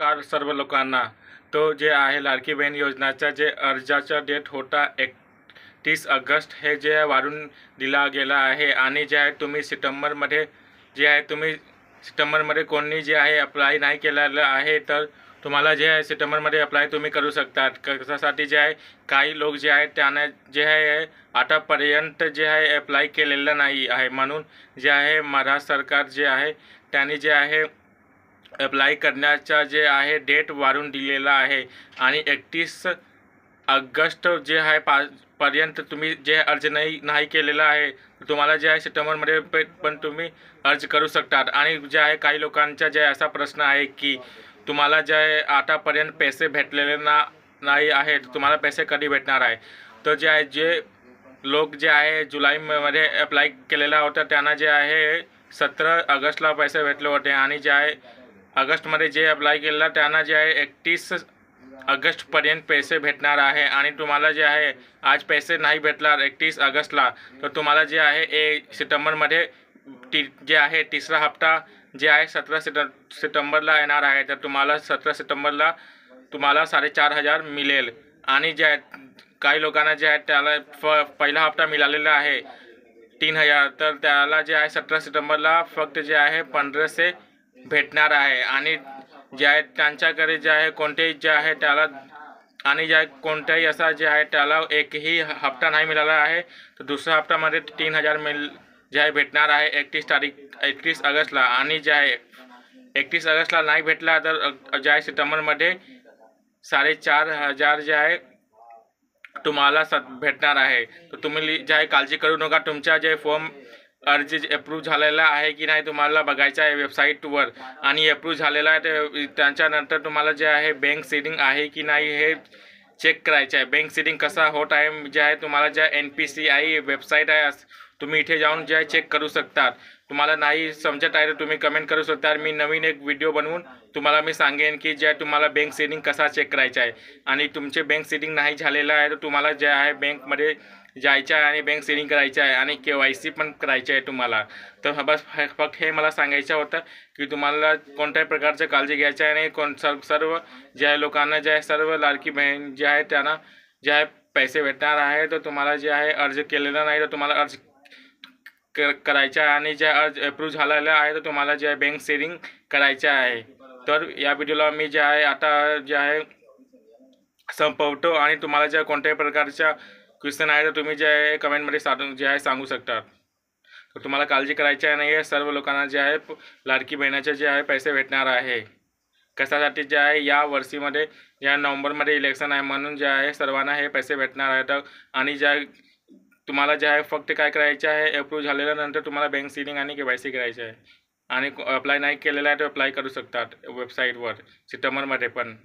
नमस्कार सर्व लोकांना। तो जे आहे लाडकी बहीण योजनाचा जे अर्जाचा डेट होता 31 ऑगस्ट हे जे वाढवून दिला गेला आहे आणि जे आहे तुम्ही सप्टेंबरमध्ये कोणी जे आहे अप्लाय नाही केलेलं आहे तर तुम्हाला जे आहे सप्टेंबरमध्ये अप्लाय तुम्ही करू शकतात। कशासाठी जे आहे काही लोक जे आहे त्यांना जे आहे आतापर्यंत जे आहे अप्लाय केलेलं नाही आहे, म्हणून जे आहे महाराष्ट्र सरकार जे आहे त्यांनी जे आहे अप्लाय करण्याचा जे आहे डेट वाढवून दिलेला आहे आणि 31 ऑगस्ट जे आहे पर्यंत तुम्ही जे अर्ज नाही केलेला आहे तुम्हाला जे आहे सप्टेंबरमध्ये पण तुम्ही अर्ज करू शकतात। आणि जे आहे काही लोकांचा जे असा प्रश्न आहे की तुम्हाला जे आहे आतापर्यंत पैसे भेटलेले नाही आहे, तुम्हाला पैसे कधी भेटणार आहे। तर जे आहे जे लोक जे आहे जुलैमध्ये अप्लाय केलेला होता त्यांना जे आहे 17 ऑगस्टला पैसे भेटले होते आणि जे आहे ऑगस्टमध्ये जे अप्लाय केलेला त्यांना जे आहे 31 ऑगस्टपर्यंत पैसे भेटणार आहे। आणि तुम्हाला जे आहे आज पैसे नाही भेटणार 31 ऑगस्टला तर तुम्हाला जे आहे सप्टेंबरमध्ये जे आहे तिसरा हप्ता जे आहे 17 सप्टेंबरला येणार आहे, तर तुम्हाला 17 सप्टेंबरला तुम्हाला 4,500 मिळेल। आणि जे आहे काही लोकांना जे आहे त्याला पहिला हप्ता मिळालेला आहे 3,000, तर त्याला जे आहे 17 सप्टेंबरला फक्त जे आहे 1,500 भेटणार आहे। आणि जे आहे त्यांच्याकडे जे आहे कोणतेही जे आहे त्याला आणि जे आहे कोणत्याही असा जे आहे त्याला एकही हप्ता नाही मिळाला आहे, तर दुसऱ्या हप्त्यामध्ये 3,000 जे आहे भेटणार आहे 31 ऑगस्टला। आणि जे आहे 31 ऑगस्टला नाही भेटला तर जे आहे सप्टेंबरमध्ये 4,500 जे आहे तुम्हाला भेटणार आहे। तर तुम्ही जे आहे काळजी करू नका, तुमचा जे फॉर्म अर्ज अप्रूव्ह झालेला आहे की नाही तुम्हाला बघायचं आहे वेबसाईटवर, आणि अप्रूव्ह झालेला आहे तर त्याच्यानंतर तुम्हाला जे आहे बँक सीडिंग आहे की नाही हे चेक करायचं आहे। बँक सीडिंग कसा होत आहे जे आहे तुम्हाला जे NPCI वेबसाईट आहे तुम्ही इथे जाऊन जे आहे चेक करू शकतात। तुम्हाला नाही समजत आहे तर तुम्ही कमेंट करू शकता, मी नवीन एक व्हिडिओ बनवून तुम्हाला मी सांगेन की जे तुम्हाला बँक सीडिंग कसा चेक करायचा आहे। आणि तुमचे बँक सीडिंग नाही झालेलं आहे तर तुम्हाला जे आहे बँकमध्ये जायचं आहे आणि बँक सीडिंग करायचं आहे आणि KYC पण करायचं आहे तुम्हाला। तर बस फक्त हे मला सांगायचं होतं की तुम्हाला कोणत्याही प्रकारचं काळजी घ्यायची आहे आणि सर्व जे आहे लोकांना जे आहे सर्व लाडकी बहीण जे आहे त्यांना जे आहे पैसे भेटणार आहे, तर तुम्हाला जे आहे अर्ज केलेला नाही तर तुम्हाला अर्ज करायचा आहे आणि जे अर्ज अप्रूव्ह झालेला आहे तर तुम्हाला जे आहे बँक सीडिंग करायचं आहे। तर या व्हिडिओला मी जे आहे आता जे आहे संपवतो आणि तुम्हाला जे कोणत्याही प्रकारच्या क्वेश्चन आहे तर तुम्ही जे आहे कमेंटमध्ये जे आहे सांगू शकता। तर तुम्हाला काळजी करायची नाही आहे, सर्व लोकांना जे आहे लाडकी बहिणाचे जे आहे पैसे भेटणार आहे। कशासाठी जे आहे या वर्षीमध्ये या नोव्हेंबरमध्ये इलेक्शन आहे म्हणून जे आहे सर्वांना हे पैसे भेटणार आहेत। आणि जे आहे तुम्हाला जे आहे फक्त काय करायचं आहे अप्रूव्ह झालेल्यानंतर तुम्हाला बँक सीडिंग आणि KYC करायचं आहे। आणि अप्लाय नाही केलेला आहे तर अप्लाय करू शकतात वेबसाईटवर सप्टेंबरमध्ये पण।